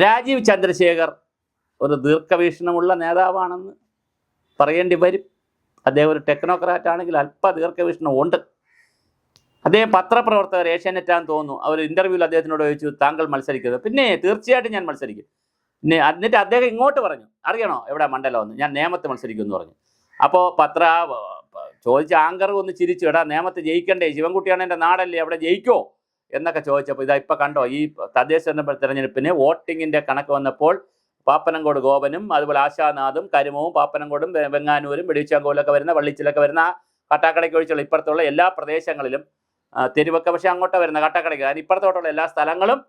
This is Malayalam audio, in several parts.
രാജീവ് ചന്ദ്രശേഖർ ഒരു ദീർഘവീക്ഷണമുള്ള നേതാവാണെന്ന് പറയേണ്ടി വരും. അദ്ദേഹം ഒരു ടെക്നോക്രാറ്റ് ആണെങ്കിൽ അല്പ ദീർഘവീക്ഷണം ഉണ്ട്. അദ്ദേഹം പത്രപ്രവർത്തകർ ഏഷ്യാനെറ്റാന്ന് തോന്നുന്നു, അവർ ഇൻ്റർവ്യൂവിൽ അദ്ദേഹത്തിനോട് ചോദിച്ചു താങ്കൾ മത്സരിക്കുന്നത്. പിന്നെ തീർച്ചയായിട്ടും ഞാൻ മത്സരിക്കും. പിന്നെ എന്നിട്ട് അദ്ദേഹം ഇങ്ങോട്ട് പറഞ്ഞു, അറിയണോ എവിടെ മണ്ഡലമെന്ന്, ഞാൻ നേമത്ത് മത്സരിക്കുമെന്ന് പറഞ്ഞു. അപ്പോൾ ചോദിച്ച ആങ്കർ ഒന്ന് ചിരിച്ചു, എടാ നേമത്ത് ജയിക്കണ്ടേ, ശിവൻകുട്ടിയാണ് എൻ്റെ നാടല്ലേ, അവിടെ ജയിക്കോ എന്നൊക്കെ ചോദിച്ചപ്പോൾ ഇതാ ഇപ്പം കണ്ടോ, ഈ തദ്ദേശ തെരഞ്ഞെടുപ്പിന് വോട്ടിങ്ങിൻ്റെ കണക്ക് വന്നപ്പോൾ പാപ്പനംകോട് ഗോപനും അതുപോലെ ആശാനാഥും കരുമവും പാപ്പനംകോടും വെങ്ങാനൂരും വെടിച്ചാങ്കോലൊക്കെ വരുന്ന വള്ളിച്ചിലൊക്കെ വരുന്ന കട്ടാക്കടയ്ക്ക് ഒഴിച്ചുള്ള ഇപ്പുറത്തുള്ള എല്ലാ പ്രദേശങ്ങളിലും തെരുവൊക്കെ പക്ഷേ അങ്ങോട്ട് വരുന്ന കട്ടാക്കടയ്ക്ക് അതിന് ഇപ്പുറത്തോട്ടുള്ള എല്ലാ സ്ഥലങ്ങളും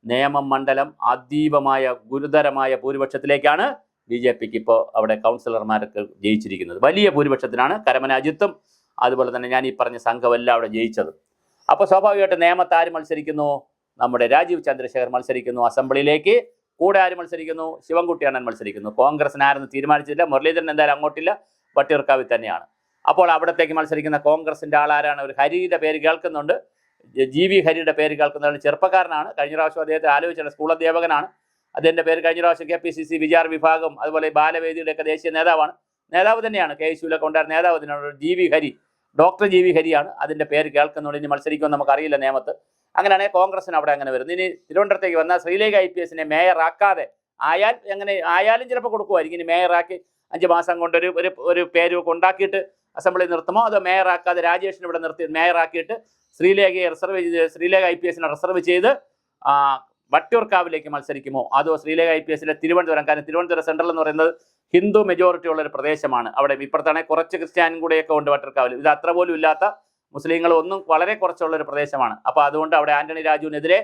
നേമം മണ്ഡലം അതീവമായ ഗുരുതരമായ ഭൂരിപക്ഷത്തിലേക്കാണ് BJPക്ക് ഇപ്പോൾ അവിടെ കൗൺസിലർമാരൊക്കെ ജയിച്ചിരിക്കുന്നത്. വലിയ ഭൂരിപക്ഷത്തിനാണ് കരമന അജിത്തും അതുപോലെ തന്നെ ഞാൻ ഈ പറഞ്ഞ സംഘമെല്ലാം അവിടെ ജയിച്ചത്. അപ്പോൾ സ്വാഭാവികമായിട്ട് നേമത്ത് ആര് മത്സരിക്കുന്നു? നമ്മുടെ രാജീവ് ചന്ദ്രശേഖർ മത്സരിക്കുന്നു അസംബ്ലിയിലേക്ക്. കൂടെ ആര് മത്സരിക്കുന്നു? ശിവൻകുട്ടിയണ്ണൻ മത്സരിക്കുന്നു. കോൺഗ്രസിന് ആരെന്ന് തീരുമാനിച്ചില്ല. മുരളീധരൻ എന്തായാലും അങ്ങോട്ടില്ല, വട്ടിയൂർക്കാവിൽ തന്നെയാണ്. അപ്പോൾ അവിടത്തേക്ക് മത്സരിക്കുന്ന കോൺഗ്രസിൻ്റെ ആളാരാണ്? ഒരു ഹരിയുടെ പേര് കേൾക്കുന്നുണ്ട്, GV ഹരിയുടെ പേര് കേൾക്കുന്നതാണ്. ചെറുപ്പക്കാരനാണ്. കഴിഞ്ഞ പ്രാവശ്യം അദ്ദേഹത്തെ ആലോചിച്ചിട്ടുണ്ട്, സ്കൂൾ അധ്യാപകനാണ്. അദ്ദേഹത്തിൻ്റെ പേര് കഴിഞ്ഞ പ്രാവശ്യം KPCC വിചാർ വിഭാഗം അതുപോലെ ബാലവേദിയുടെയൊക്കെ ദേശീയ നേതാവാണ്. നേതാവ് തന്നെയാണ്, KSUവിലൊക്കെ ഉണ്ടായിരുന്ന നേതാവ് തന്നെയാണ്. GV Hari, doctor GV ഹരിയാണ്. അതിൻ്റെ പേര് കേൾക്കുന്നുണ്ട്. ഇനി മത്സരിക്കുമെന്ന് നമുക്കറിയില്ല നേമത്ത്. അങ്ങനെയാണെങ്കിൽ കോൺഗ്രസിന് അവിടെ അങ്ങനെ വരുന്നു. ഇനി തിരുവനന്തപുരത്തേക്ക് വന്നാൽ ശ്രീലേഖ IPSനെ മേയറാക്കാതെ ആയാലും ചിലപ്പോൾ കൊടുക്കുമായിരിക്കും. ഇനി മേയറാക്കി 5 മാസം കൊണ്ട് ഒരു പേരൊക്കെ ഉണ്ടാക്കിയിട്ട് അസംബ്ലി നിർത്തുമോ, അതോ മേയറാക്കാതെ രാജേഷിനെ ഇവിടെ നിർത്തി മേയറാക്കിയിട്ട് ശ്രീലേഖ IPSനെ റിസർവ് ചെയ്ത് വട്ടിയൂർക്കാവിലേക്ക് മത്സരിക്കുമോ, അതോ ശ്രീലേഖ IPSലെ തിരുവനന്തപുരം, കാരണം തിരുവനന്തപുരം സെൻട്രൽ എന്ന് പറയുന്നത് ഹിന്ദു മെജോറിറ്റി ഉള്ളൊരു പ്രദേശമാണ്. അവിടെ ഇപ്പുറത്താണെങ്കിൽ കുറച്ച് ക്രിസ്ത്യാനും കൂടെയൊക്കെ ഉണ്ട് വട്ടിയൂർക്കാവിൽ. ഇത് അത്ര പോലും ഇല്ലാത്ത മുസ്ലിങ്ങൾ ഒന്നും വളരെ കുറച്ചുള്ളൊരു പ്രദേശമാണ്. അപ്പോൾ അതുകൊണ്ട് അവിടെ ആന്റണി രാജുവിനെതിരെ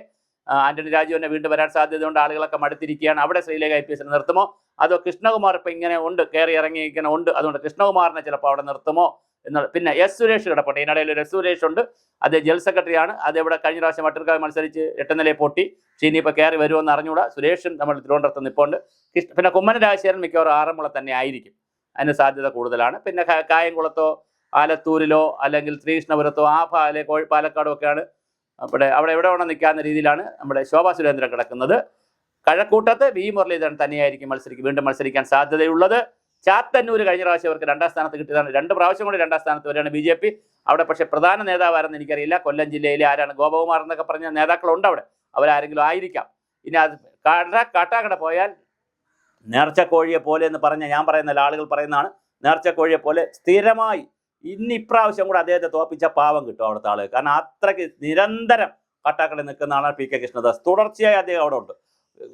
ആന്റണി രാജുവിനെ വീണ്ടും വരാൻ സാധ്യതയുണ്ട്. ആളുകളൊക്കെ മടുത്തിരിക്കുകയാണ്. അവിടെ ശ്രീലേഖ IPSനെ നിർത്തുമോ, അതോ കൃഷ്ണകുമാർ ഇപ്പം ഇങ്ങനെ ഉണ്ട്, കയറി ഇറങ്ങി ഇങ്ങനെ ഉണ്ട്, അതുകൊണ്ട് കൃഷ്ണകുമാറിനെ ചിലപ്പോൾ അവിടെ നിർത്തുമോ എന്നുള്ള. പിന്നെ സുരേഷ് കിടപ്പുണ്ട്, ഇതിനിടയിൽ ഒരു സുരേഷ് ഉണ്ട്, അത് ജനറൽ സെക്രട്ടറിയാണ്. അതേവിടെ കഴിഞ്ഞ പ്രാവശ്യം വട്ടിയൂർക്കാവ് മത്സരിച്ച് 8 നിലയിൽ പൊട്ടി. ഇനി ഇപ്പോൾ കയറി വരുമെന്ന് അറിഞ്ഞുകൂടാ. സുരേഷും നമ്മൾ തിരുവനന്തപുരത്ത് നിൽപ്പുണ്ട്. പിന്നെ കുമ്മനം രാജശേഖരൻ മിക്കവാറും ആറന്മുള തന്നെ ആയിരിക്കും, അതിന് സാധ്യത കൂടുതലാണ്. പിന്നെ കായംകുളത്തോ ആലത്തൂരിലോ അല്ലെങ്കിൽ ശ്രീകൃഷ്ണപുരത്തോ പാലക്കാടോ ഒക്കെയാണ് അവിടെ എവിടെ വേണം നിൽക്കാവുന്ന രീതിയിലാണ് നമ്മുടെ ശോഭാ സുരേന്ദ്രൻ കിടക്കുന്നത്. കഴക്കൂട്ടത്ത് V മുരളീധരൻ തന്നെയായിരിക്കും വീണ്ടും മത്സരിക്കാൻ സാധ്യതയുള്ളത്. ചാത്തന്നൂർ കഴിഞ്ഞ പ്രാവശ്യം അവർക്ക് 2ാം സ്ഥാനത്ത് കിട്ടിയതാണ്. 2 പ്രാവശ്യം കൂടി 2ാം സ്ഥാനത്ത് വരെയാണ് BJP. അവിടെ പക്ഷേ പ്രധാന നേതാവാരെന്ന് എനിക്കറിയില്ല. കൊല്ലം ജില്ലയിലെ ആരാണ്, ഗോപകുമാർ എന്നൊക്കെ പറഞ്ഞ നേതാക്കളുണ്ട് അവിടെ, അവരാരെങ്കിലും ആയിരിക്കാം. ഇനി അത് കാട്ടാക്കട പോയാൽ നേർച്ചക്കോഴിയെ പോലെ എന്ന് ഞാൻ പറയുന്ന ആളുകൾ പറയുന്നതാണ്, നേർച്ചക്കോഴിയെ പോലെ സ്ഥിരമായി ഇപ്രാവശ്യം കൂടെ അദ്ദേഹത്തെ തോപ്പിച്ച പാവം കിട്ടും അവിടുത്തെ ആളുകൾ. കാരണം അത്രയ്ക്ക് നിരന്തരം കാട്ടാക്കടയിൽ നിൽക്കുന്ന ആളാണ് PK കൃഷ്ണദാസ്. തുടർച്ചയായി അദ്ദേഹം അവിടെ ഉണ്ട്.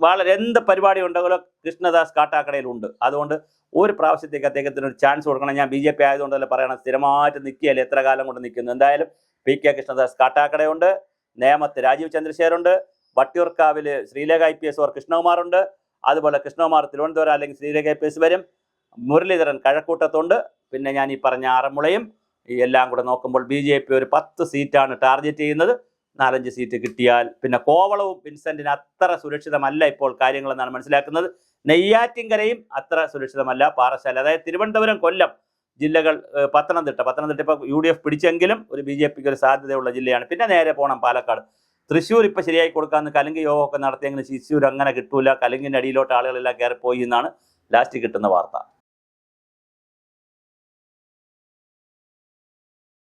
വളരെ എന്ത് പരിപാടി ഉണ്ടെങ്കിലോ കൃഷ്ണദാസ് കാട്ടാക്കടയിലുണ്ട്. അതുകൊണ്ട് ഒരു പ്രാവശ്യത്തേക്ക് അദ്ദേഹത്തിന് ഒരു ചാൻസ് കൊടുക്കണം. ഞാൻ BJP ആയതുകൊണ്ടല്ലേ പറയണം, സ്ഥിരമായിട്ട് നിൽക്കുകയല്ലേ, എത്ര കാലം കൊണ്ട് നിൽക്കുന്നു. എന്തായാലും PK കൃഷ്ണദാസ് കാട്ടാക്കടയുണ്ട്, നേമത്ത് രാജീവ് ചന്ദ്രശേഖരുണ്ട്, വട്ടിയൂർക്കാവിൽ ശ്രീലേഖ IPS കൃഷ്ണകുമാറുണ്ട്. അതുപോലെ കൃഷ്ണകുമാർ തിരുവനന്തപുരം അല്ലെങ്കിൽ ശ്രീലേഖ IPS വരും. മുരളീധരൻ കഴക്കൂട്ടത്തുണ്ട്. പിന്നെ ഞാൻ ഈ പറഞ്ഞ ആറന്മുളയും എല്ലാം കൂടെ നോക്കുമ്പോൾ BJP ഒരു 10 സീറ്റാണ് ടാർഗറ്റ് ചെയ്യുന്നത്. 4-5 സീറ്റ് കിട്ടിയാൽ പിന്നെ കോവളവും വിൻസെന്റിന് അത്ര സുരക്ഷിതമല്ല ഇപ്പോൾ കാര്യങ്ങളെന്നാണ് മനസ്സിലാക്കുന്നത്. നെയ്യാറ്റിൻകരയും അത്ര സുരക്ഷിതമല്ല. പാറശാല, അതായത് തിരുവനന്തപുരം, കൊല്ലം ജില്ലകൾ, പത്തനംതിട്ട ഇപ്പോൾ UDF പിടിച്ചെങ്കിലും ഒരു BJPക്ക് ഒരു സാധ്യതയുള്ള ജില്ലയാണ്. പിന്നെ നേരെ പോകണം പാലക്കാട്. തൃശ്ശൂർ ഇപ്പോൾ ശരിയായി കൊടുക്കാമെന്ന് കലുങ്ക് യോഗമൊക്കെ നടത്തിയെങ്കിലും തൃശ്ശൂർ അങ്ങനെ കിട്ടൂല. കലുങ്കിൻ്റെ അടിയിലോട്ട് ആളുകളെല്ലാം കയറിപ്പോയി എന്നാണ് ലാസ്റ്റ് കിട്ടുന്ന വാർത്ത.